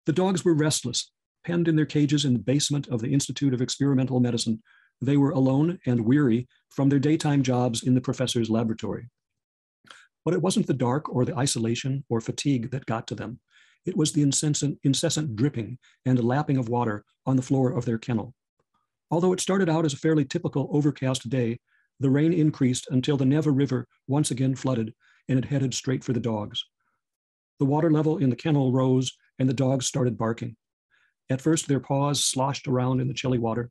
The dogs were restless, penned in their cages in the basement of the Institute of Experimental Medicine. They were alone and weary from their daytime jobs in the professor's laboratory. But it wasn't the dark or the isolation or fatigue that got to them. It was the incessant dripping and lapping of water on the floor of their kennel. Although it started out as a fairly typical overcast day, the rain increased until the Neva River once again flooded, and it headed straight for the dogs. The water level in the kennel rose, and the dogs started barking. At first, their paws sloshed around in the chilly water,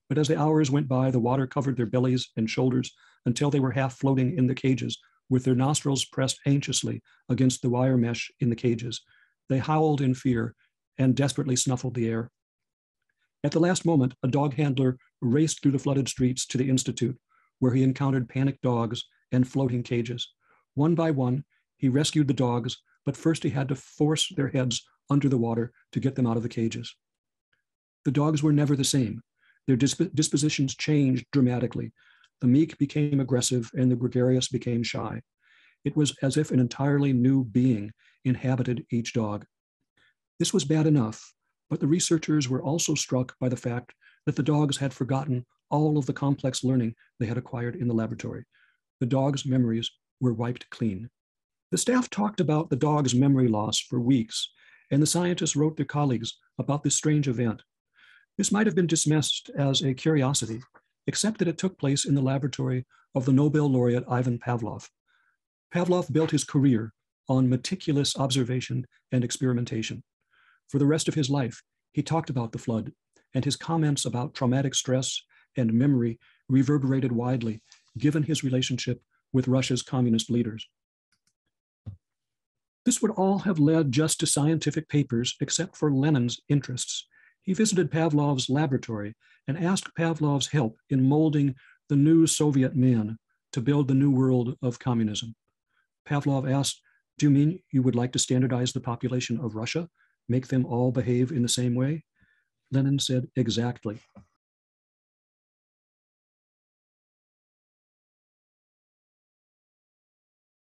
but as the hours went by, the water covered their bellies and shoulders until they were half floating in the cages, with their nostrils pressed anxiously against the wire mesh in the cages. They howled in fear and desperately snuffled the air. At the last moment, a dog handler raced through the flooded streets to the Institute, where he encountered panicked dogs and floating cages. One by one, he rescued the dogs, but first he had to force their heads under the water to get them out of the cages. The dogs were never the same. Their dispositions changed dramatically. The meek became aggressive and the gregarious became shy. It was as if an entirely new being inhabited each dog. This was bad enough, but the researchers were also struck by the fact that the dogs had forgotten all of the complex learning they had acquired in the laboratory. The dogs' memories were wiped clean. The staff talked about the dogs' memory loss for weeks, and the scientists wrote their colleagues about this strange event. This might have been dismissed as a curiosity, except that it took place in the laboratory of the Nobel laureate Ivan Pavlov. Pavlov built his career on meticulous observation and experimentation. For the rest of his life, he talked about the flood, and his comments about traumatic stress and memory reverberated widely, given his relationship with Russia's communist leaders. This would all have led just to scientific papers, except for Lenin's interests. He visited Pavlov's laboratory and asked Pavlov's help in molding the new Soviet man to build the new world of communism. Pavlov asked, "Do you mean you would like to standardize the population of Russia, make them all behave in the same way?" Lenin said, "Exactly.